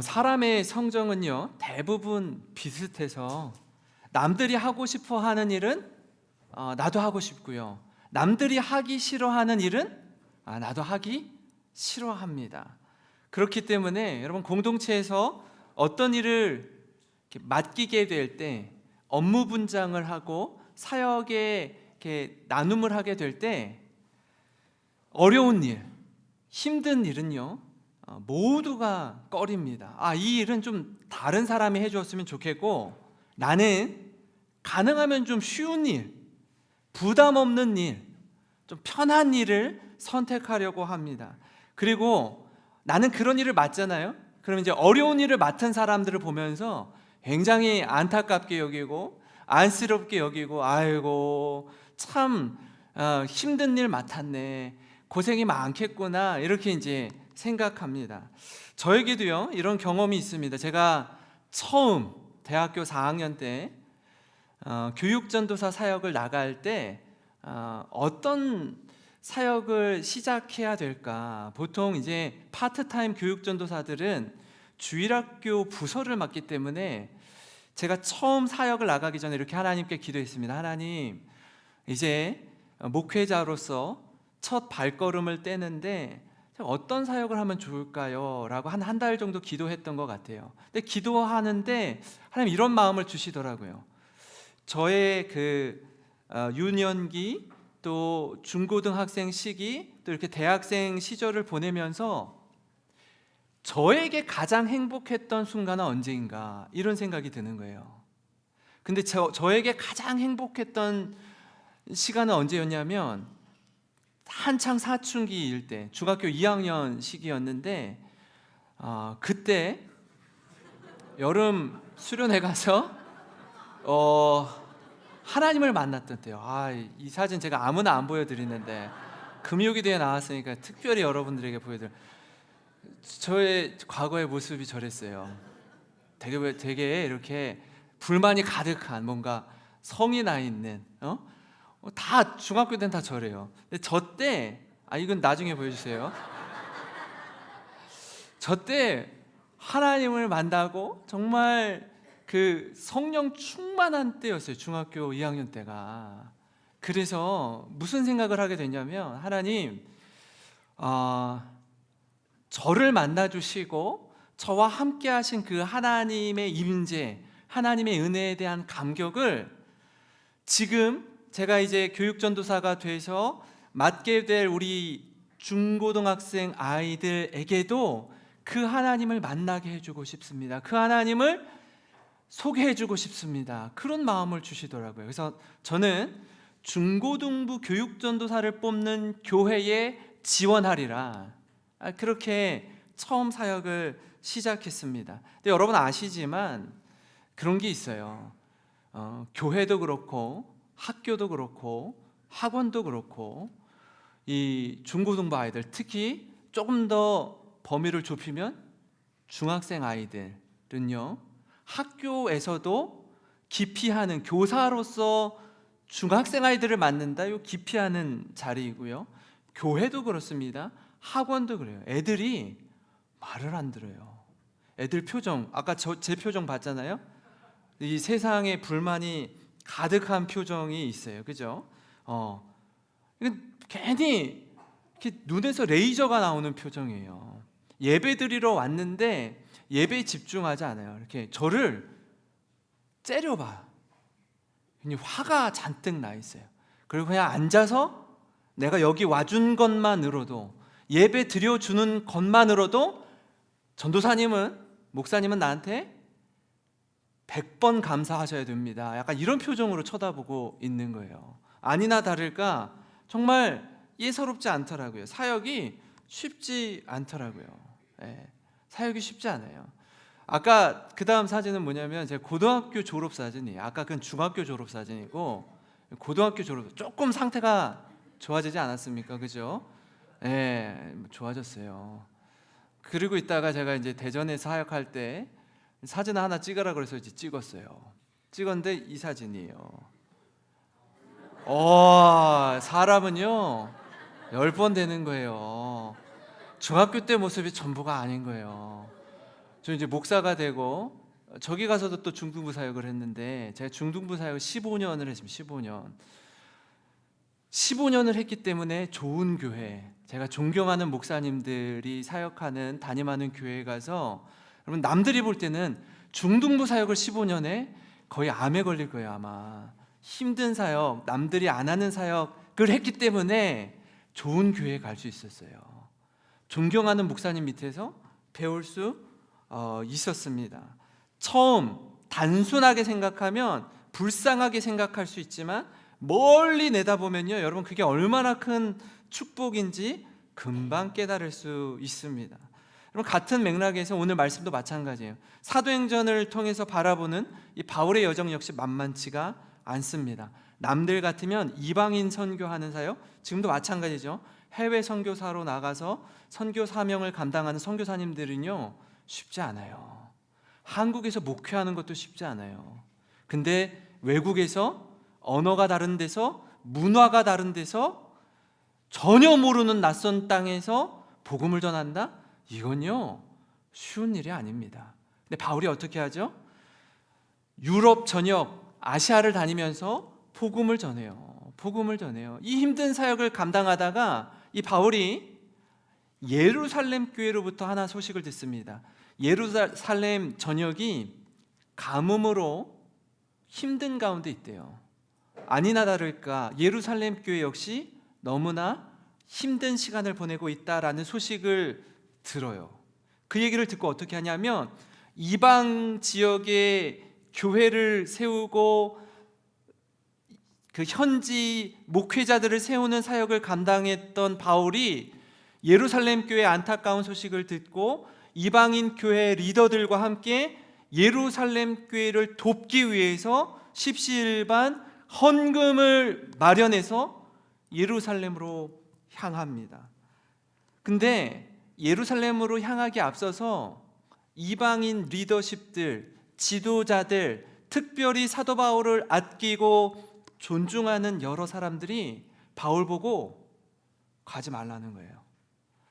사람의 성정은요 대부분 비슷해서 남들이 하고 싶어 하는 일은 나도 하고 싶고요, 남들이 하기 싫어하는 일은 나도 하기 싫어합니다. 그렇기 때문에 여러분, 공동체에서 어떤 일을 이렇게 맡기게 될 때, 업무 분장을 하고 사역에 이렇게 나눔을 하게 될 때, 어려운 일, 힘든 일은요 모두가 꺼립니다. 이 일은 좀 다른 사람이 해주었으면 좋겠고, 나는 가능하면 좀 쉬운 일, 부담 없는 일, 좀 편한 일을 선택하려고 합니다. 그리고 나는 그런 일을 맡잖아요. 그럼 이제 어려운 일을 맡은 사람들을 보면서 굉장히 안타깝게 여기고 안쓰럽게 여기고, 아이고 참 힘든 일 맡았네, 고생이 많겠구나, 이렇게 이제 생각합니다. 저에게도요 이런 경험이 있습니다. 제가 처음 대학교 4학년 때 교육전도사 사역을 나갈 때 어떤 사역을 시작해야 될까? 보통 이제 파트타임 교육전도사들은 주일학교 부서를 맡기 때문에 제가 처음 사역을 나가기 전에 이렇게 하나님께 기도했습니다. 하나님, 이제 목회자로서 첫 발걸음을 떼는데 어떤 사역을 하면 좋을까요? 라고 한 달 정도 기도했던 것 같아요. 근데 기도하는데 하나님 이런 마음을 주시더라고요. 저의 유년기, 또 중고등학생 시기, 또 이렇게 대학생 시절을 보내면서 저에게 가장 행복했던 순간은 언제인가, 이런 생각이 드는 거예요. 근데 저에게 가장 행복했던 시간은 언제였냐면 한창 사춘기일 때, 중학교 2학년 시기였는데 그때 여름 수련회 가서 하나님을 만났던 때요. 이 사진 제가 아무나 안 보여드리는데 금요기도에 나왔으니까 특별히 여러분들에게 보여드려. 저의 과거의 모습이 저랬어요. 되게 이렇게 불만이 가득한, 뭔가 성이 나 있는, 다 중학교 때는 다 저래요. 근데 저 때, 이건 나중에 보여주세요. 저 때 하나님을 만나고 정말 그 성령 충만한 때였어요. 중학교 2학년 때가. 그래서 무슨 생각을 하게 됐냐면, 하나님, 저를 만나 주시고 저와 함께 하신 그 하나님의 임재, 하나님의 은혜에 대한 감격을 지금 제가 이제 교육전도사가 돼서 맡게 될 우리 중고등학생 아이들에게도 그 하나님을 만나게 해주고 싶습니다. 그 하나님을 소개해주고 싶습니다. 그런 마음을 주시더라고요. 그래서 저는 중고등부 교육전도사를 뽑는 교회에 지원하리라, 그렇게 처음 사역을 시작했습니다. 근데 여러분 아시지만 그런 게 있어요. 교회도 그렇고 학교도 그렇고 학원도 그렇고, 이 중고등부 아이들, 특히 조금 더 범위를 좁히면 중학생 아이들은요 학교에서도 기피하는, 교사로서 중학생 아이들을 맡는다, 이 기피하는 자리이고요, 교회도 그렇습니다. 학원도 그래요. 애들이 말을 안 들어요. 애들 표정, 아까 제 표정 봤잖아요. 이 세상에 불만이 가득한 표정이 있어요. 그죠? 이건 괜히 이렇게 눈에서 레이저가 나오는 표정이에요. 예배 드리러 왔는데 예배에 집중하지 않아요. 이렇게 저를 째려봐. 괜히 화가 잔뜩 나 있어요. 그리고 그냥 앉아서 내가 여기 와준 것만으로도, 예배 드려주는 것만으로도 전도사님은, 목사님은 나한테 100번 감사하셔야 됩니다. 약간 이런 표정으로 쳐다보고 있는 거예요. 아니나 다를까 정말 예사롭지 않더라고요. 사역이 쉽지 않더라고요. 사역이 쉽지 않아요. 아까 그 다음 사진은 뭐냐면 제 고등학교 졸업 사진이에요. 아까 그건 중학교 졸업 사진이고, 고등학교 졸업, 조금 상태가 좋아지지 않았습니까? 그죠? 좋아졌어요. 그리고 있다가 제가 이제 대전에 사역할 때 사진 하나 찍으라 그래서 이제 찍었어요. 찍었는데 이 사진이에요. 사람은요 10번 되는 거예요. 중학교 때 모습이 전부가 아닌 거예요. 저 이제 목사가 되고 저기 가서도 또 중등부 사역을 했는데, 제가 중등부 사역을 15년을 했습니다. 15년을 했기 때문에 좋은 교회, 제가 존경하는 목사님들이 사역하는 담임하는 교회에 가서, 여러분 남들이 볼 때는 중등부 사역을 15년에 거의 암에 걸릴 거예요. 아마 힘든 사역, 남들이 안 하는 사역을 했기 때문에 좋은 교회에 갈 수 있었어요. 존경하는 목사님 밑에서 배울 수 있었습니다. 처음 단순하게 생각하면 불쌍하게 생각할 수 있지만 멀리 내다보면요, 여러분 그게 얼마나 큰 축복인지 금방 깨달을 수 있습니다. 여러분 같은 맥락에서 오늘 말씀도 마찬가지예요. 사도행전을 통해서 바라보는 이 바울의 여정 역시 만만치가 않습니다. 남들 같으면 이방인 선교하는 사역, 지금도 마찬가지죠. 해외 선교사로 나가서 선교 사명을 감당하는 선교사님들은요 쉽지 않아요. 한국에서 목회하는 것도 쉽지 않아요. 근데 외국에서 언어가 다른 데서, 문화가 다른 데서, 전혀 모르는 낯선 땅에서 복음을 전한다? 이건요 쉬운 일이 아닙니다. 근데 바울이 어떻게 하죠? 유럽 전역 아시아를 다니면서 복음을 전해요. 이 힘든 사역을 감당하다가 이 바울이 예루살렘 교회로부터 하나 소식을 듣습니다. 예루살렘 전역이 가뭄으로 힘든 가운데 있대요. 아니나 다를까 예루살렘 교회 역시 너무나 힘든 시간을 보내고 있다라는 소식을 들어요. 그 얘기를 듣고 어떻게 하냐면, 이방 지역에 교회를 세우고 그 현지 목회자들을 세우는 사역을 감당했던 바울이 예루살렘 교회의 안타까운 소식을 듣고 이방인 교회 리더들과 함께 예루살렘 교회를 돕기 위해서 십시일반 헌금을 마련해서 예루살렘으로 향합니다. 근데 예루살렘으로 향하기 앞서서 이방인 리더십들, 지도자들, 특별히 사도 바울을 아끼고 존중하는 여러 사람들이 바울 보고 가지 말라는 거예요.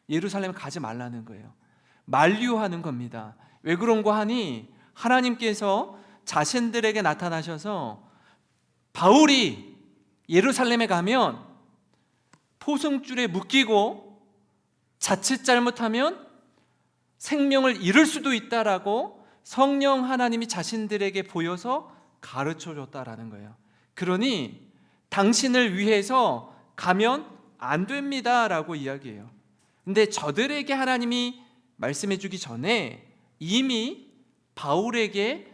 예루살렘에 가지 말라는 거예요. 만류하는 겁니다. 왜 그런고 하니 하나님께서 자신들에게 나타나셔서 바울이 예루살렘에 가면 포승줄에 묶이고 자칫 잘못하면 생명을 잃을 수도 있다라고 성령 하나님이 자신들에게 보여서 가르쳐 줬다라는 거예요. 그러니 당신을 위해서 가면 안 됩니다라고 이야기해요. 근데 저들에게 하나님이 말씀해 주기 전에 이미 바울에게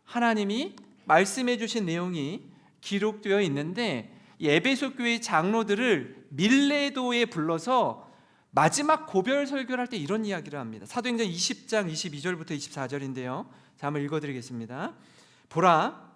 하나님이 말씀해 주신 내용이 기록되어 있는데, 에베소 교회 장로들을 밀레도에 불러서 마지막 고별 설교를 할 때 이런 이야기를 합니다. 사도행전 20장 22절부터 24절인데요. 자, 한번 읽어드리겠습니다. 보라,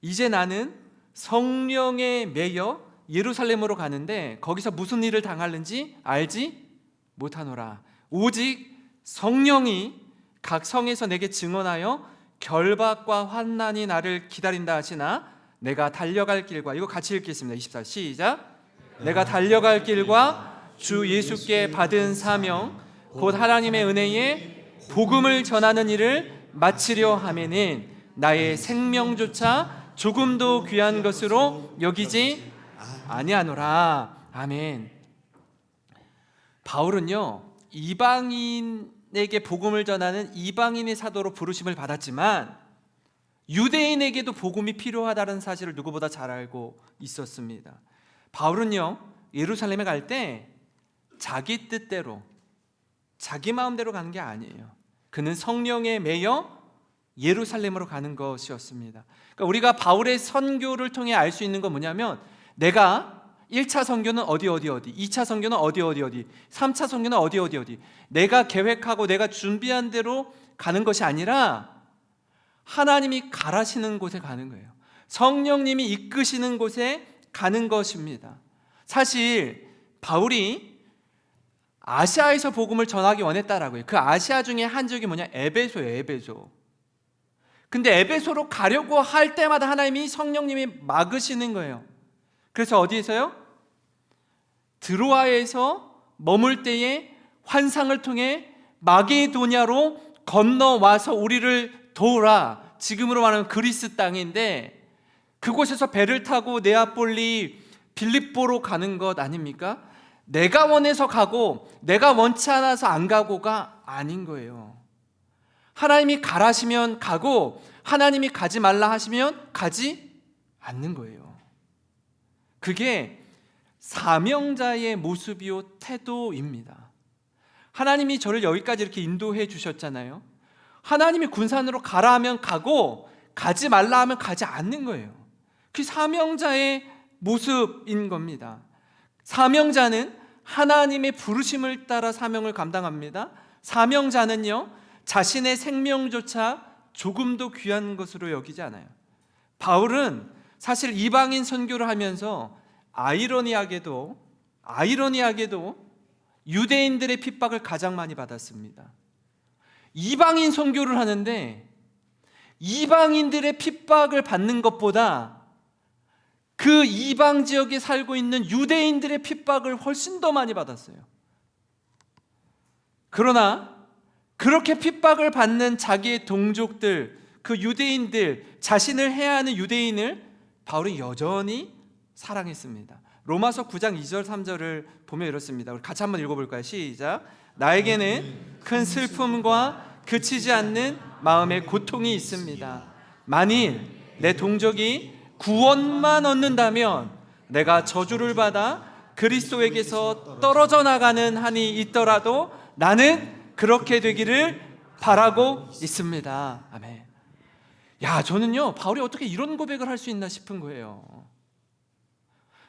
이제 나는 성령에 매여 예루살렘으로 가는데 거기서 무슨 일을 당하는지 알지 못하노라. 오직 성령이 각 성에서 내게 증언하여 결박과 환난이 나를 기다린다 하시나 내가 달려갈 길과, 이거 같이 읽겠습니다. 24 시작. 내가 달려갈 길과 주 예수께 받은 사명 곧 하나님의 은혜에 복음을 전하는 일을 마치려 하매는 나의 생명조차 조금도 귀한 것으로 여기지 아니하노라. 아멘. 바울은요 이방인에게 복음을 전하는 이방인의 사도로 부르심을 받았지만 유대인에게도 복음이 필요하다는 사실을 누구보다 잘 알고 있었습니다. 바울은요 예루살렘에 갈 때 자기 뜻대로 자기 마음대로 가는 게 아니에요. 그는 성령에 매여 예루살렘으로 가는 것이었습니다. 그러니까 우리가 바울의 선교를 통해 알 수 있는 건 뭐냐면, 내가 1차 선교는 어디 2차 선교는 어디 3차 선교는 어디 내가 계획하고 내가 준비한 대로 가는 것이 아니라 하나님이 가라시는 곳에 가는 거예요. 성령님이 이끄시는 곳에 가는 것입니다. 사실 바울이 아시아에서 복음을 전하기 원했다라고요. 그 아시아 중에 한 지역이 뭐냐? 에베소예요. 에베소. 근데 에베소로 가려고 할 때마다 하나님이 성령님이 막으시는 거예요. 그래서 어디에서요? 드로아에서 머물 때에 환상을 통해 마게도냐로 건너와서 우리를 도우라. 지금으로 말하면 그리스 땅인데 그곳에서 배를 타고 네아폴리 빌립보로 가는 것 아닙니까? 내가 원해서 가고 내가 원치 않아서 안 가고가 아닌 거예요. 하나님이 가라시면 가고 하나님이 가지 말라 하시면 가지 않는 거예요. 그게 사명자의 모습이요 태도입니다. 하나님이 저를 여기까지 이렇게 인도해 주셨잖아요. 하나님이 군산으로 가라 하면 가고 가지 말라 하면 가지 않는 거예요. 그 사명자의 모습인 겁니다. 사명자는 하나님의 부르심을 따라 사명을 감당합니다. 사명자는요, 자신의 생명조차 조금도 귀한 것으로 여기지 않아요. 바울은 사실 이방인 선교를 하면서 아이러니하게도 유대인들의 핍박을 가장 많이 받았습니다. 이방인 선교를 하는데 이방인들의 핍박을 받는 것보다 그 이방 지역에 살고 있는 유대인들의 핍박을 훨씬 더 많이 받았어요. 그러나 그렇게 핍박을 받는 자기의 동족들, 그 유대인들, 자신을 해하는 유대인을 바울이 여전히 사랑했습니다. 로마서 9장 2절 3절을 보면 이렇습니다. 우리 같이 한번 읽어볼까요? 시작. 나에게는 큰 슬픔과 그치지 않는 마음의 고통이 있습니다. 만일 내 동족이 구원만 얻는다면 내가 저주를 받아 그리스도에게서 떨어져 나가는 한이 있더라도 나는 그렇게 되기를 바라고 있습니다. 아멘. 야, 저는요, 바울이 어떻게 이런 고백을 할 수 있나 싶은 거예요.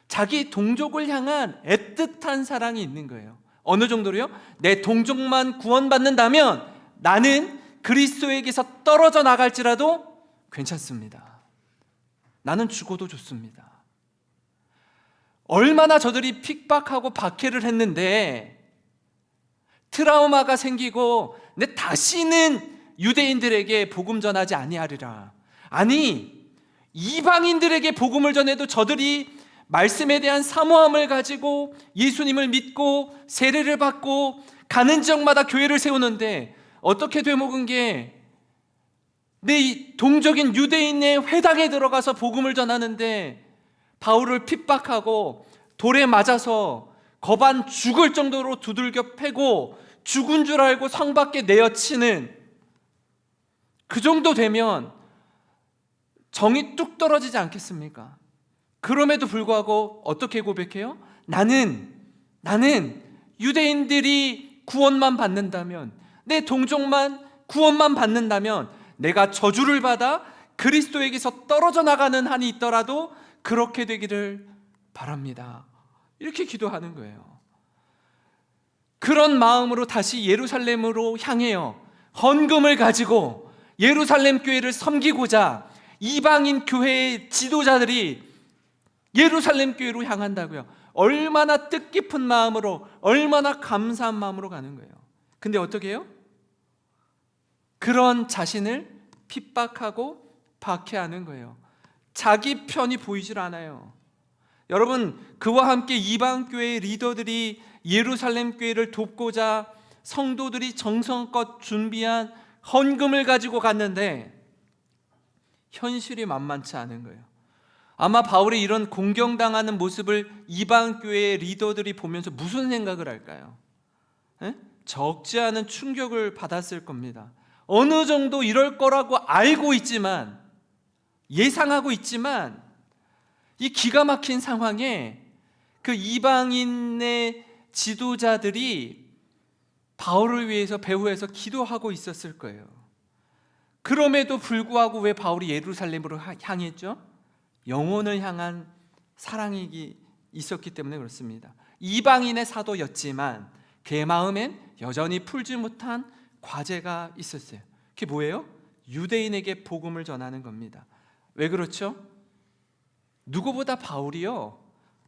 자기 동족을 향한 애틋한 사랑이 있는 거예요. 어느 정도로요? 내 동족만 구원받는다면 나는 그리스도에게서 떨어져 나갈지라도 괜찮습니다. 나는 죽어도 좋습니다. 얼마나 저들이 핍박하고 박해를 했는데 트라우마가 생기고 내 다시는 유대인들에게 복음 전하지 아니하리라. 아니, 이방인들에게 복음을 전해도 저들이 말씀에 대한 사모함을 가지고 예수님을 믿고 세례를 받고 가는 지역마다 교회를 세우는데 어떻게 되먹은 게 내 동족인 유대인의 회당에 들어가서 복음을 전하는데 바울을 핍박하고 돌에 맞아서 거반 죽을 정도로 두들겨 패고 죽은 줄 알고 성 밖에 내어치는 그 정도 되면 정이 뚝 떨어지지 않겠습니까? 그럼에도 불구하고 어떻게 고백해요? 나는 유대인들이 구원만 받는다면, 내 동족만 구원만 받는다면 내가 저주를 받아 그리스도에게서 떨어져 나가는 한이 있더라도 그렇게 되기를 바랍니다. 이렇게 기도하는 거예요. 그런 마음으로 다시 예루살렘으로 향해요. 헌금을 가지고 예루살렘 교회를 섬기고자 이방인 교회의 지도자들이 예루살렘 교회로 향한다고요. 얼마나 뜻깊은 마음으로, 얼마나 감사한 마음으로 가는 거예요. 근데 어떻게 해요? 그런 자신을 핍박하고 박해하는 거예요. 자기 편이 보이질 않아요. 여러분, 그와 함께 이방 교회의 리더들이 예루살렘 교회를 돕고자 성도들이 정성껏 준비한 헌금을 가지고 갔는데 현실이 만만치 않은 거예요. 아마 바울이 이런 공경당하는 모습을 이방 교회의 리더들이 보면서 무슨 생각을 할까요? 적지 않은 충격을 받았을 겁니다. 어느 정도 이럴 거라고 알고 있지만, 예상하고 있지만, 이 기가 막힌 상황에 그 이방인의 지도자들이 바울을 위해서 배후에서 기도하고 있었을 거예요. 그럼에도 불구하고 왜 바울이 예루살렘으로 향했죠? 영혼을 향한 사랑이 있었기 때문에 그렇습니다. 이방인의 사도였지만 그의 마음엔 여전히 풀지 못한 과제가 있었어요. 그게 뭐예요? 유대인에게 복음을 전하는 겁니다. 왜 그렇죠? 누구보다 바울이요,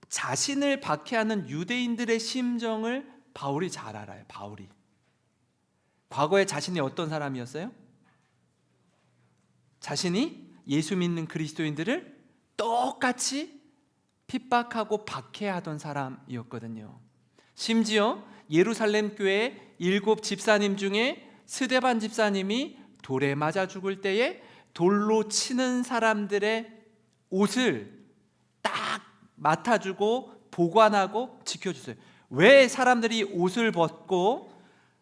자신을 박해하는 유대인들의 심정을 바울이 잘 알아요. 바울이 과거에 자신이 어떤 사람이었어요? 자신이 예수 믿는 그리스도인들을 똑같이 핍박하고 박해하던 사람이었거든요. 심지어 예루살렘 교회 7 집사님 중에 스데반 집사님이 돌에 맞아 죽을 때에 돌로 치는 사람들의 옷을 딱 맡아주고 보관하고 지켜주세요. 왜 사람들이 옷을 벗고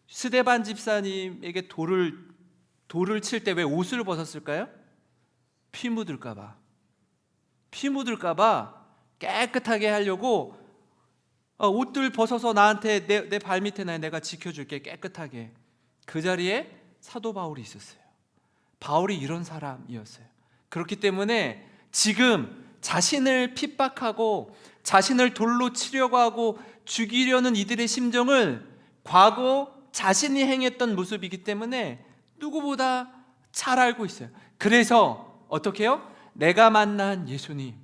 스데반 집사님에게 돌을 칠 때 왜 옷을 벗었을까요? 피 묻을까봐. 피 묻을까봐 깨끗하게 하려고 옷들 벗어서 나한테 내 발밑에 내가 지켜줄게, 깨끗하게. 그 자리에 사도 바울이 있었어요. 바울이 이런 사람이었어요. 그렇기 때문에 지금 자신을 핍박하고 자신을 돌로 치려고 하고 죽이려는 이들의 심정을 과거 자신이 행했던 모습이기 때문에 누구보다 잘 알고 있어요. 그래서 어떻게 해요? 내가 만난 예수님,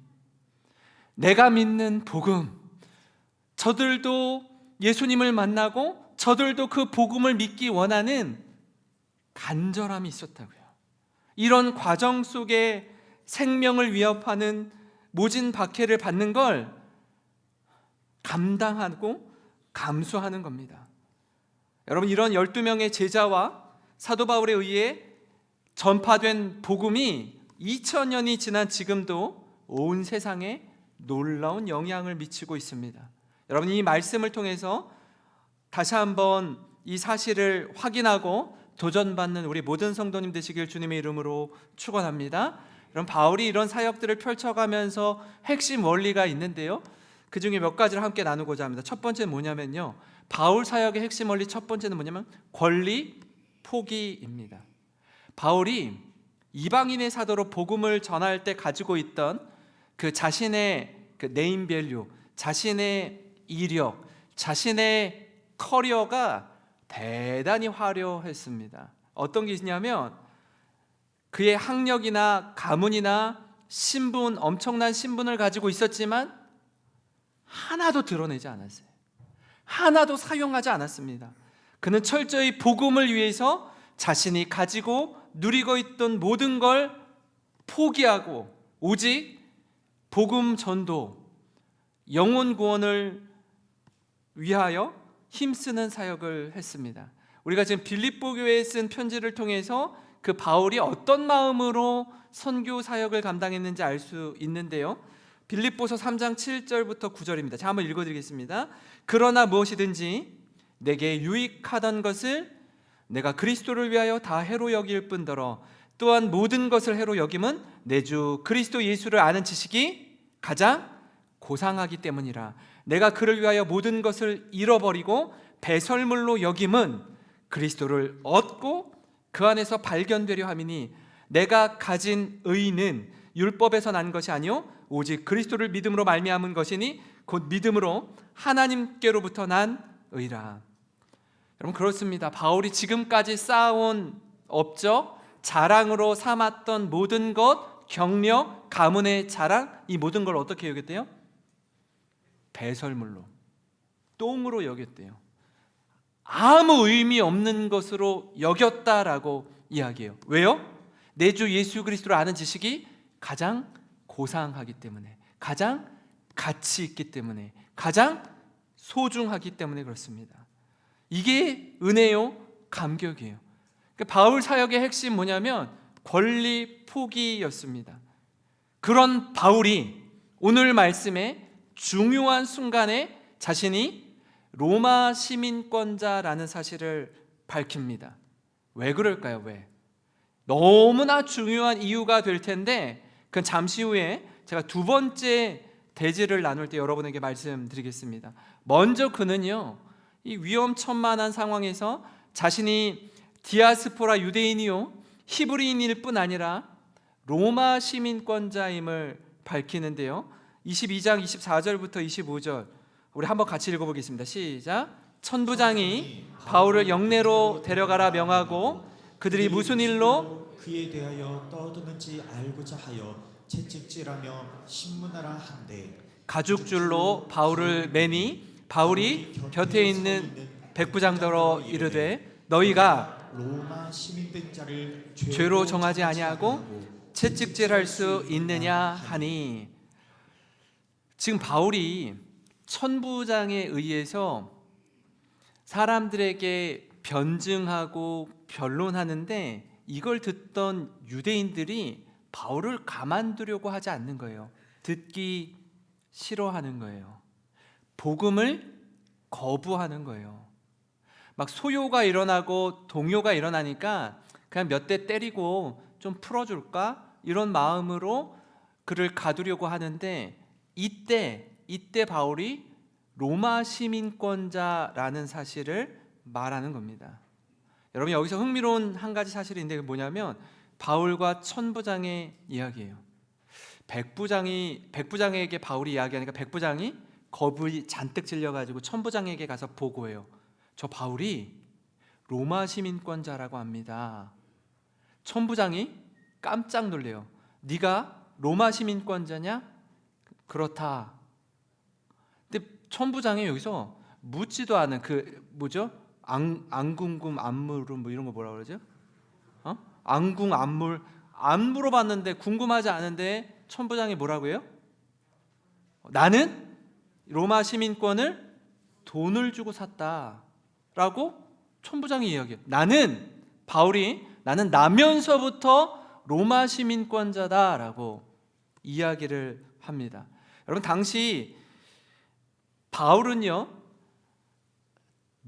내가 믿는 복음, 저들도 예수님을 만나고 저들도 그 복음을 믿기 원하는 간절함이 있었다고요. 이런 과정 속에 생명을 위협하는 모진 박해를 받는 걸 감당하고 감수하는 겁니다. 여러분, 이런 12명의 제자와 사도 바울에 의해 전파된 복음이 2000년이 지난 지금도 온 세상에 놀라운 영향을 미치고 있습니다. 여러분, 이 말씀을 통해서 다시 한번 이 사실을 확인하고 도전받는 우리 모든 성도님 되시길 주님의 이름으로 축원합니다. 여러분, 바울이 이런 사역들을 펼쳐가면서 핵심 원리가 있는데요, 그 중에 몇 가지를 함께 나누고자 합니다. 첫 번째는 뭐냐면요, 바울 사역의 핵심 원리 첫 번째는 뭐냐면 권리 포기입니다. 바울이 이방인의 사도로 복음을 전할 때 가지고 있던 그 자신의 그 네임밸류, 자신의 이력, 자신의 커리어가 대단히 화려했습니다. 어떤 게 있냐면 그의 학력이나 가문이나 신분, 엄청난 신분을 가지고 있었지만 하나도 드러내지 않았어요. 하나도 사용하지 않았습니다. 그는 철저히 복음을 위해서 자신이 가지고 누리고 있던 모든 걸 포기하고 오직 복음 전도, 영혼 구원을 위하여 힘쓰는 사역을 했습니다. 우리가 지금 빌립보 교회에 쓴 편지를 통해서 그 바울이 어떤 마음으로 선교 사역을 감당했는지 알 수 있는데요, 빌립보서 3장 7절부터 9절입니다. 제가 한번 읽어드리겠습니다. 그러나 무엇이든지 내게 유익하던 것을 내가 그리스도를 위하여 다 해로 여길 뿐더러 또한 모든 것을 해로 여김은 내 주 그리스도 예수를 아는 지식이 가장 고상하기 때문이라. 내가 그를 위하여 모든 것을 잃어버리고 배설물로 여김은 그리스도를 얻고 그 안에서 발견되려 함이니 내가 가진 의는 율법에서 난 것이 아니요 오직 그리스도를 믿음으로 말미암은 것이니 곧 믿음으로 하나님께로부터 난 의라. 여러분, 그렇습니다. 바울이 지금까지 쌓아온 업적, 자랑으로 삼았던 모든 것, 경력, 가문의 자랑, 이 모든 걸 어떻게 여겼대요? 배설물로, 똥으로 여겼대요. 아무 의미 없는 것으로 여겼다라고 이야기해요. 왜요? 내 주 예수 그리스도를 아는 지식이 가장 고상하기 때문에, 가장 가치 있기 때문에, 가장 소중하기 때문에 그렇습니다. 이게 은혜요, 감격이에요. 그러니까 바울 사역의 핵심 뭐냐면 권리 포기였습니다. 그런 바울이 오늘 말씀에 중요한 순간에 자신이 로마 시민권자라는 사실을 밝힙니다. 왜 그럴까요? 왜? 너무나 중요한 이유가 될 텐데 그건 잠시 후에 제가 두 번째 대지를 나눌 때 여러분에게 말씀드리겠습니다. 먼저 그는요, 이 위험천만한 상황에서 자신이 디아스포라 유대인이요 히브리인일 뿐 아니라 로마 시민권자임을 밝히는데요, 22장 24절부터 25절 우리 한번 같이 읽어보겠습니다. 시작. 천부장이 바울을 영내로 데려가라 명하고 그들이 무슨 일로 그에 대하여 떠드는지 알고자 하여 채찍질하며 신문하라 한데 가죽줄로 바울을 매니 바울이 곁에 있는 백부장더러 이르되 너희가 로마 시민된 자를 죄로 정하지 아니하고 채찍질할 수 있느냐 하니, 지금 바울이 천부장에 의해서 사람들에게 변증하고 변론하는데 이걸 듣던 유대인들이 바울을 가만두려고 하지 않는 거예요. 듣기 싫어하는 거예요. 복음을 거부하는 거예요. 막 소요가 일어나고 동요가 일어나니까 그냥 몇 대 때리고 좀 풀어줄까? 이런 마음으로 그를 가두려고 하는데 이때 바울이 로마 시민권자라는 사실을 말하는 겁니다. 여러분, 여기서 흥미로운 한 가지 사실이 있는데 뭐냐면 바울과 천부장의 이야기예요. 백부장에게 바울이 이야기하니까 백부장이 겁이 잔뜩 질려가지고 천부장에게 가서 보고해요. 저 바울이 로마 시민권자라고 합니다. 천부장이 깜짝 놀래요. 네가 로마 시민권자냐? 그렇다. 근데 천부장이 여기서 묻지도 않은 그 뭐죠? 안궁금 안물은 뭐 이런 거 뭐라 그러죠? 안궁 안물 안 물어봤는데, 궁금하지 않은데 천부장이 뭐라고 해요? 나는 로마 시민권을 돈을 주고 샀다라고 천부장이 이야기해요. 나는 나면서부터 로마 시민권자다라고 이야기를 합니다. 여러분, 당시 바울은요,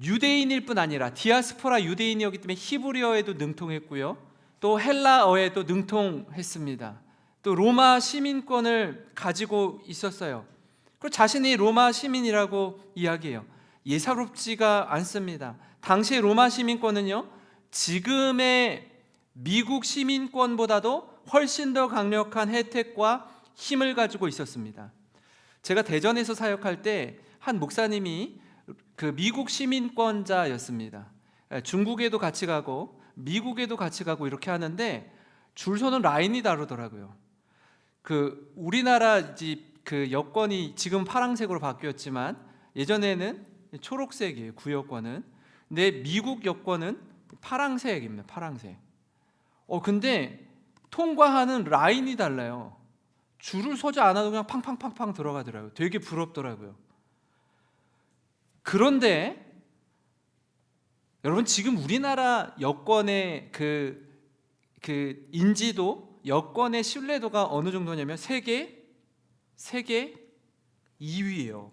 유대인일 뿐 아니라 디아스포라 유대인이었기 때문에 히브리어에도 능통했고요, 또 헬라어에도 능통했습니다. 또 로마 시민권을 가지고 있었어요. 그리고 자신이 로마 시민이라고 이야기해요. 예사롭지가 않습니다. 당시의 로마 시민권은요, 지금의 미국 시민권보다도 훨씬 더 강력한 혜택과 힘을 가지고 있었습니다. 제가 대전에서 사역할 때 한 목사님이 그 미국 시민권자였습니다. 중국에도 같이 가고 미국에도 같이 가고 이렇게 하는데 줄 서는 라인이 다르더라고요. 그 우리나라 그 여권이 지금 파란색으로 바뀌었지만 예전에는 초록색이에요, 구여권은. 근데 미국 여권은 파란색입니다. 파란색. 근데 통과하는 라인이 달라요. 줄을 서지 않아도 그냥 팡팡팡팡 들어가더라고요. 되게 부럽더라고요. 그런데 여러분, 지금 우리나라 여권의 그 인지도, 여권의 신뢰도가 어느 정도냐면 세계 2위예요.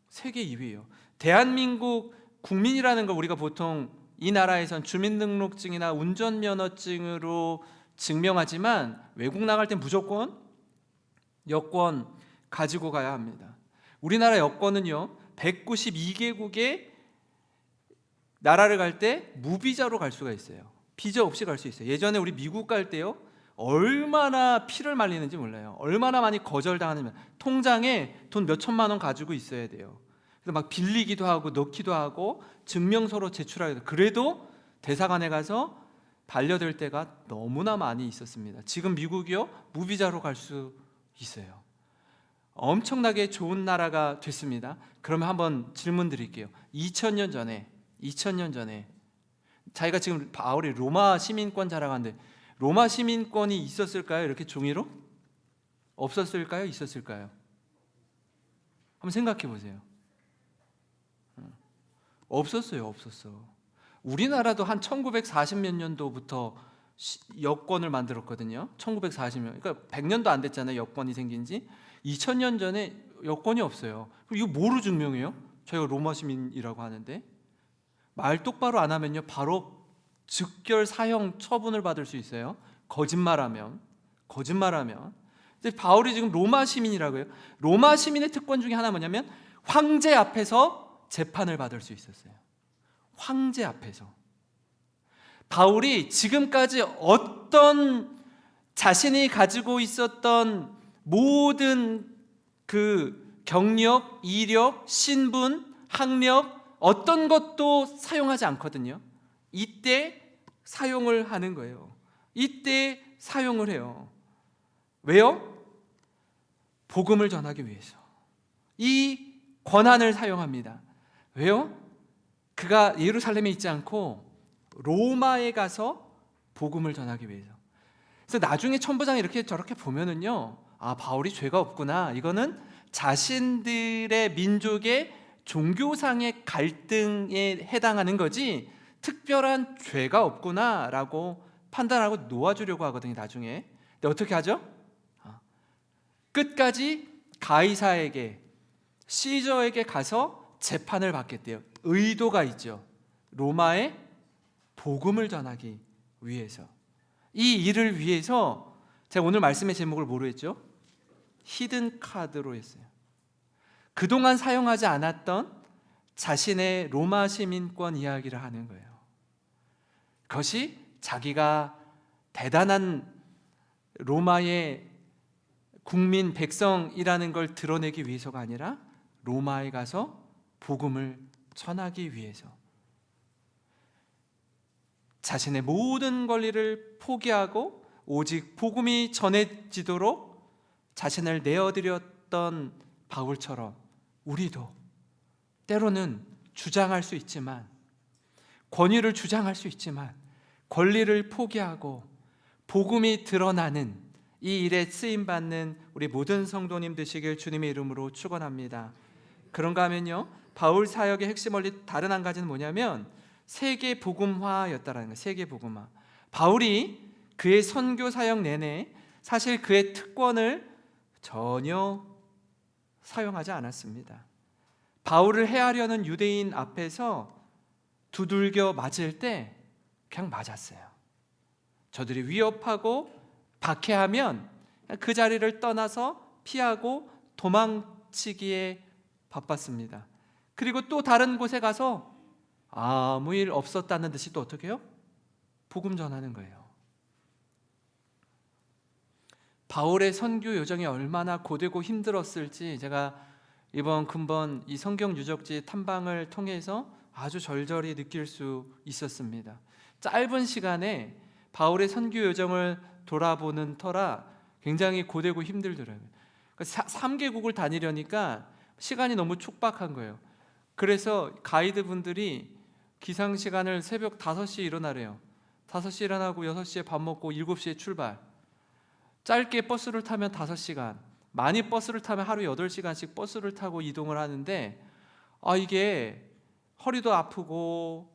세계 2위예요. 대한민국 국민이라는 걸 우리가 보통 이 나라에선 주민등록증이나 운전면허증으로 증명하지만 외국 나갈 땐 무조건 여권 가지고 가야 합니다. 우리나라 여권은요, 192개국의 나라를 갈 때 무비자로 갈 수가 있어요. 비자 없이 갈 수 있어요. 예전에 우리 미국 갈 때요, 얼마나 피를 말리는지 몰라요. 얼마나 많이 거절당하냐면 통장에 돈 몇 천만 원 가지고 있어야 돼요. 그래서 막 빌리기도 하고 넣기도 하고 증명서로 제출하기도 하고, 그래도 대사관에 가서 반려될 때가 너무나 많이 있었습니다. 지금 미국이요, 무비자로 갈 수 있어요. 엄청나게 좋은 나라가 됐습니다. 그러면 한번 질문 드릴게요. 2000년 전에 자기가 지금 바울이 로마 시민권자라고 하는데 로마 시민권이 있었을까요? 이렇게 종이로? 없었을까요? 있었을까요? 한번 생각해 보세요. 없었어요. 우리나라도 한 1940몇 년도부터 여권을 만들었거든요. 1940년. 그러니까 100년도 안 됐잖아요, 여권이 생긴 지. 2000년 전에 여권이 없어요. 그럼 이거 뭐로 증명해요? 저희가 로마 시민이라고 하는데. 말 똑바로 안 하면요, 바로 즉결 사형 처분을 받을 수 있어요. 거짓말하면. 근데 바울이 지금 로마 시민이라고 해요. 로마 시민의 특권 중에 하나 뭐냐면 황제 앞에서 재판을 받을 수 있었어요. 황제 앞에서. 바울이 지금까지 어떤 자신이 가지고 있었던 모든 그 경력, 이력, 신분, 학력, 어떤 것도 사용하지 않거든요. 이때 사용을 하는 거예요. 이때 사용을 해요. 왜요? 복음을 전하기 위해서. 이 권한을 사용합니다. 왜요? 그가 예루살렘에 있지 않고 로마에 가서 복음을 전하기 위해서. 그래서 나중에 천부장이 이렇게 저렇게 보면은요, 아, 바울이 죄가 없구나. 이거는 자신들의 민족의 종교상의 갈등에 해당하는 거지 특별한 죄가 없구나라고 판단하고 놓아주려고 하거든요, 나중에. 근데 어떻게 하죠? 끝까지 가이사에게, 시저에게 가서 재판을 받겠대요. 의도가 있죠. 로마에 복음을 전하기 위해서. 이 일을 위해서 제가 오늘 말씀의 제목을 뭐로 했죠? 히든 카드로 했어요. 그동안 사용하지 않았던 자신의 로마 시민권 이야기를 하는 거예요. 그것이 자기가 대단한 로마의 국민 백성이라는 걸 드러내기 위해서가 아니라 로마에 가서 복음을 전하기 위해서 자신의 모든 권리를 포기하고 오직 복음이 전해지도록 자신을 내어드렸던 바울처럼 우리도 때로는 주장할 수 있지만, 권위를 주장할 수 있지만 권리를 포기하고 복음이 드러나는 이 일에 쓰임받는 우리 모든 성도님 되시길 주님의 이름으로 축원합니다. 그런가 하면요, 바울 사역의 핵심 원리 다른 한 가지는 뭐냐면 세계 복음화였다라는 거예요. 세계 복음화. 바울이 그의 선교 사역 내내 사실 그의 특권을 전혀 사용하지 않았습니다. 바울을 해하려는 유대인 앞에서 두들겨 맞을 때 그냥 맞았어요. 저들이 위협하고 박해하면 그 자리를 떠나서 피하고 도망치기에 바빴습니다. 그리고 또 다른 곳에 가서 아무 일 없었다는 듯이 또 어떻게 해요? 복음 전하는 거예요. 바울의 선교 여정이 얼마나 고되고 힘들었을지 제가 이번 근본 이 성경 유적지 탐방을 통해서 아주 절절히 느낄 수 있었습니다. 짧은 시간에 바울의 선교 여정을 돌아보는 터라 굉장히 고되고 힘들더라고요. 3개국을 다니려니까 시간이 너무 촉박한 거예요. 그래서 가이드분들이 기상 시간을 새벽 5시에 일어나래요. 5시에 일어나고 6시에 밥 먹고 7시에 출발. 짧게 버스를 타면 5시간, 많이 버스를 타면 하루에 8시간씩 버스를 타고 이동을 하는데 이게 허리도 아프고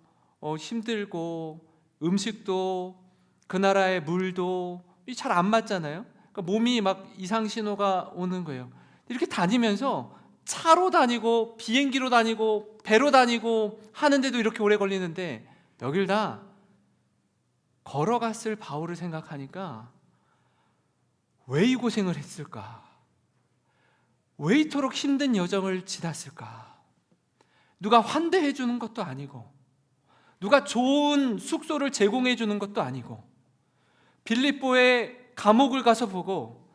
힘들고 음식도 그 나라의 물도 잘 안 맞잖아요. 그러니까 몸이 막 이상 신호가 오는 거예요. 이렇게 다니면서 차로 다니고 비행기로 다니고 배로 다니고 하는데도 이렇게 오래 걸리는데 여길 다 걸어갔을 바울을 생각하니까 왜 이 고생을 했을까? 왜 이토록 힘든 여정을 지났을까? 누가 환대해 주는 것도 아니고 누가 좋은 숙소를 제공해 주는 것도 아니고 빌립보의 감옥을 가서 보고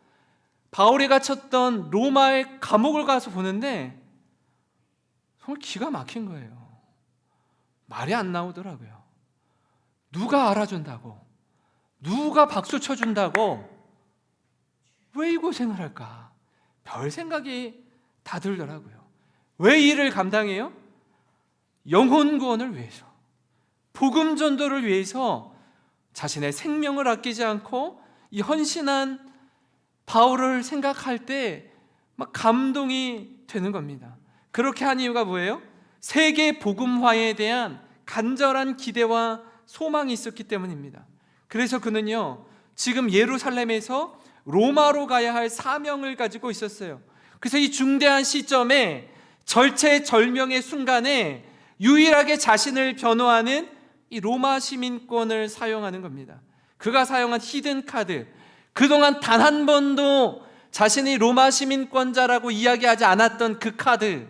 바울이 갇혔던 로마의 감옥을 가서 보는데 정말 기가 막힌 거예요. 말이 안 나오더라고요. 누가 알아준다고, 누가 박수 쳐준다고 왜 이 고생을 할까? 별 생각이 다 들더라고요. 왜 이 일을 감당해요? 영혼 구원을 위해서, 복음 전도를 위해서 자신의 생명을 아끼지 않고 이 헌신한 바울을 생각할 때 막 감동이 되는 겁니다. 그렇게 한 이유가 뭐예요? 세계 복음화에 대한 간절한 기대와 소망이 있었기 때문입니다. 그래서 그는요, 지금 예루살렘에서 로마로 가야 할 사명을 가지고 있었어요. 그래서 이 중대한 시점에 절체절명의 순간에 유일하게 자신을 변호하는 이 로마 시민권을 사용하는 겁니다. 그가 사용한 히든 카드, 그동안 단 한 번도 자신이 로마 시민권자라고 이야기하지 않았던 그 카드,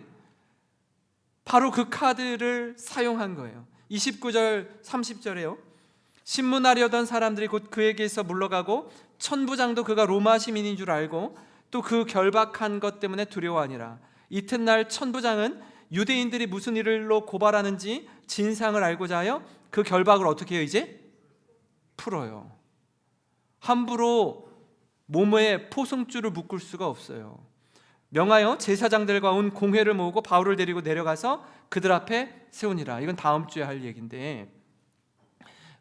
바로 그 카드를 사용한 거예요. 29절 30절에요 신문하려던 사람들이 곧 그에게서 물러가고 천부장도 그가 로마 시민인 줄 알고 또 그 결박한 것 때문에 두려워하니라. 이튿날 천부장은 유대인들이 무슨 일로 고발하는지 진상을 알고자 하여 그 결박을 어떻게 해요? 이제 풀어요. 함부로 몸에 포승줄을 묶을 수가 없어요. 명하여 제사장들과 온 공회를 모으고 바울을 데리고 내려가서 그들 앞에 세우니라. 이건 다음 주에 할 얘기인데,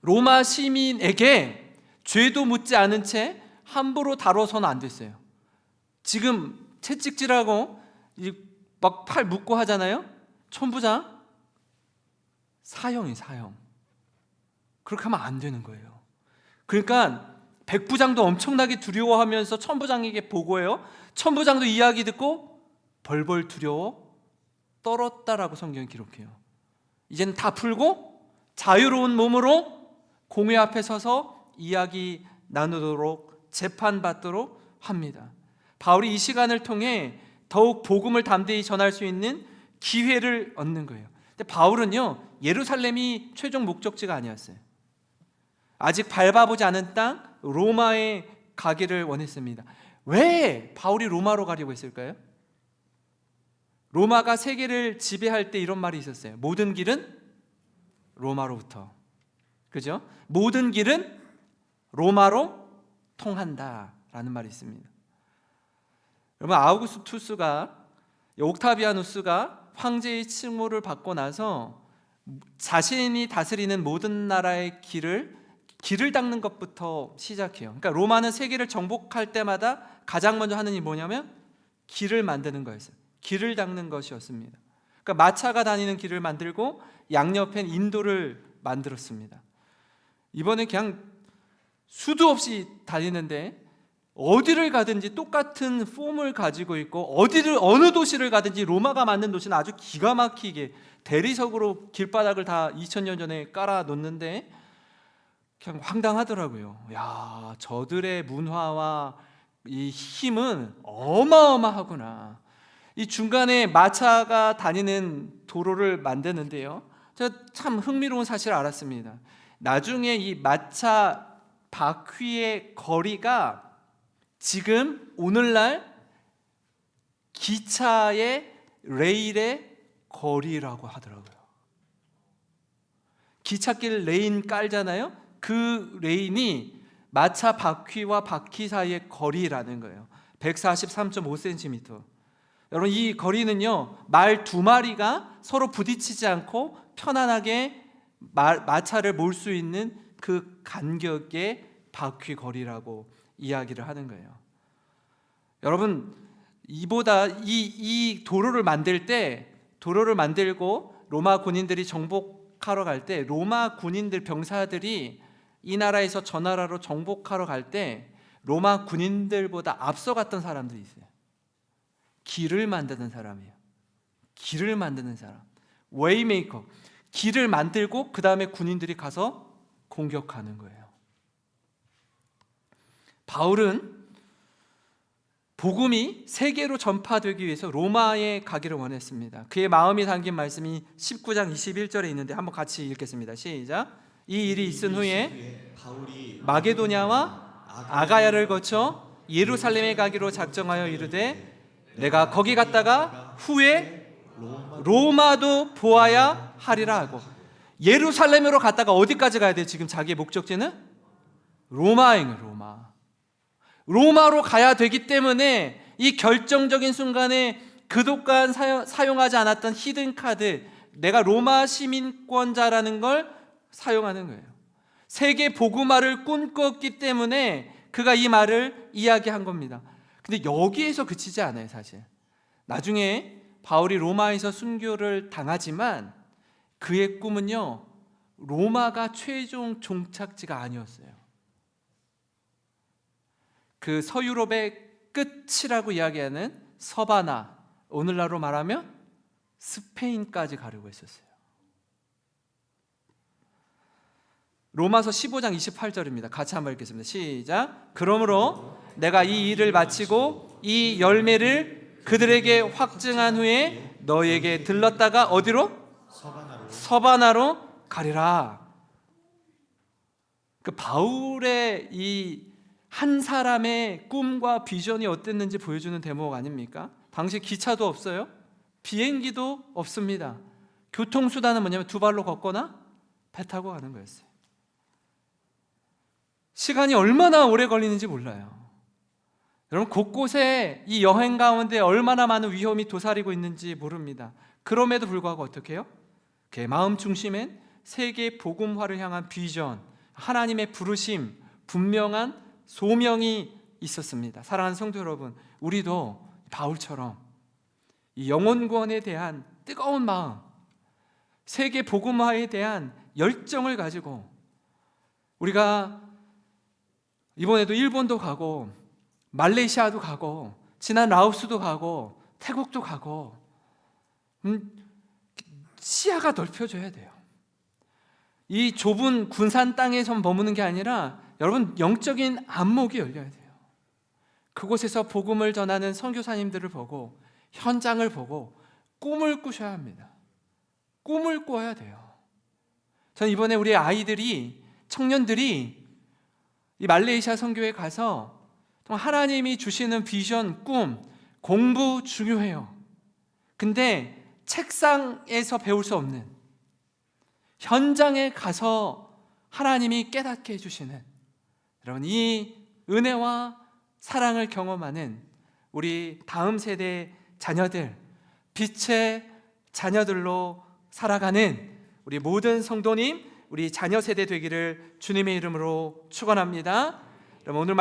로마 시민에게 죄도 묻지 않은 채 함부로 다뤄서는 안 됐어요. 지금 채찍질하고 막 팔 묶고 하잖아요. 천부장 사형이 사형. 그렇게 하면 안 되는 거예요. 그러니까 백부장도 엄청나게 두려워하면서 천부장에게 보고해요. 천부장도 이야기 듣고 벌벌 두려워 떨었다라고 성경이 기록해요. 이제는 다 풀고 자유로운 몸으로 공회 앞에 서서 이야기 나누도록 재판받도록 합니다. 바울이 이 시간을 통해 더욱 복음을 담대히 전할 수 있는 기회를 얻는 거예요. 근데 바울은요, 예루살렘이 최종 목적지가 아니었어요. 아직 밟아보지 않은 땅 로마에 가기를 원했습니다. 왜 바울이 로마로 가려고 했을까요? 로마가 세계를 지배할 때 이런 말이 있었어요. 모든 길은 로마로부터. 그죠? 모든 길은 로마로 통한다라는 말이 있습니다. 여러분, 아우구스투스가, 옥타비아누스가 황제의 칭호를 받고 나서 자신이 다스리는 모든 나라의 길을 닦는 것부터 시작해요. 그러니까 로마는 세계를 정복할 때마다 가장 먼저 하는 일이 뭐냐면 길을 만드는 거였어요. 길을 닦는 것이었습니다. 그러니까 마차가 다니는 길을 만들고 양옆엔 인도를 만들었습니다. 이번에 그냥 수도 없이 다니는데 어디를 가든지 똑같은 폼을 가지고 있고 어느 도시를 가든지 로마가 만든 도시는 아주 기가 막히게 대리석으로 길바닥을 다 2000년 전에 깔아 놓는데 그냥 황당하더라고요. 야, 저들의 문화와 이 힘은 어마어마하구나. 이 중간에 마차가 다니는 도로를 만드는데요, 제가 참 흥미로운 사실을 알았습니다. 나중에 이 마차 바퀴의 거리가 지금 오늘날 기차의 레일의 거리라고 하더라고요. 기찻길 레인 깔잖아요. 그 레인이 마차 바퀴와 바퀴 사이의 거리라는 거예요. 143.5cm. 여러분, 이 거리는요, 말 두 마리가 서로 부딪히지 않고 편안하게 마차를 몰 수 있는 그 간격의 바퀴 거리라고 이야기를 하는 거예요. 여러분, 이 도로를 만들고 로마 군인들이 정복하러 갈 때, 로마 군인들 병사들이 이 나라에서 저 나라로 정복하러 갈 때 로마 군인들보다 앞서갔던 사람들이 있어요. 길을 만드는 사람이에요. 길을 만드는 사람, 웨이메이커. 길을 만들고 그 다음에 군인들이 가서 공격하는 거예요. 바울은 복음이 세계로 전파되기 위해서 로마에 가기를 원했습니다. 그의 마음이 담긴 말씀이 19장 21절에 있는데 한번 같이 읽겠습니다. 시작. 이 일이 있은 후에 마게도냐와 아가야를 거쳐 예루살렘에 가기로 작정하여 이르되 내가 거기 갔다가 후에 로마도 보아야 하리라 하고, 예루살렘으로 갔다가 어디까지 가야 돼? 지금 자기의 목적지는 로마예요. 로마로 가야 되기 때문에 이 결정적인 순간에 그동안 사용하지 않았던 히든 카드, 내가 로마 시민권자라는 걸 사용하는 거예요. 세계 복음화를 꿈꿨기 때문에 그가 이 말을 이야기한 겁니다. 근데 여기에서 그치지 않아요, 사실. 나중에 바울이 로마에서 순교를 당하지만 그의 꿈은요, 로마가 최종 종착지가 아니었어요. 그 서유럽의 끝이라고 이야기하는 서바나, 오늘날로 말하면 스페인까지 가려고 했었어요. 로마서 15장 28절입니다. 같이 한번 읽겠습니다. 시작. 그러므로 내가 이 일을 마치고 이 열매를 그들에게 확증한 후에 너에게 들렀다가 어디로? 서바나로 가리라. 그 바울의 이 한 사람의 꿈과 비전이 어땠는지 보여주는 대목 아닙니까? 당시 기차도 없어요. 비행기도 없습니다. 교통수단은 뭐냐면 두 발로 걷거나 배 타고 가는 거였어요. 시간이 얼마나 오래 걸리는지 몰라요. 여러분, 곳곳에 이 여행 가운데 얼마나 많은 위험이 도사리고 있는지 모릅니다. 그럼에도 불구하고 어떻게 해요? 그의 마음 중심엔 세계 복음화를 향한 비전, 하나님의 부르심, 분명한 소명이 있었습니다. 사랑하는 성도 여러분, 우리도 바울처럼 이 영혼구원에 대한 뜨거운 마음, 세계 복음화에 대한 열정을 가지고 우리가 이번에도 일본도 가고 말레이시아도 가고 지난 라오스도 가고 태국도 가고 시야가 넓혀져야 돼요. 이 좁은 군산 땅에서 머무는 게 아니라 여러분 영적인 안목이 열려야 돼요. 그곳에서 복음을 전하는 선교사님들을 보고 현장을 보고 꿈을 꾸셔야 합니다. 꿈을 꿔야 돼요. 저는 이번에 우리 아이들이 청년들이 이 말레이시아 선교에 가서 하나님이 주시는 비전, 꿈, 공부 중요해요. 근데 책상에서 배울 수 없는 현장에 가서 하나님이 깨닫게 해주시는 여러분 이 은혜와 사랑을 경험하는 우리 다음 세대 자녀들, 빛의 자녀들로 살아가는 우리 모든 성도님, 우리 자녀 세대 되기를 주님의 이름으로 축원합니다. 여러분 오늘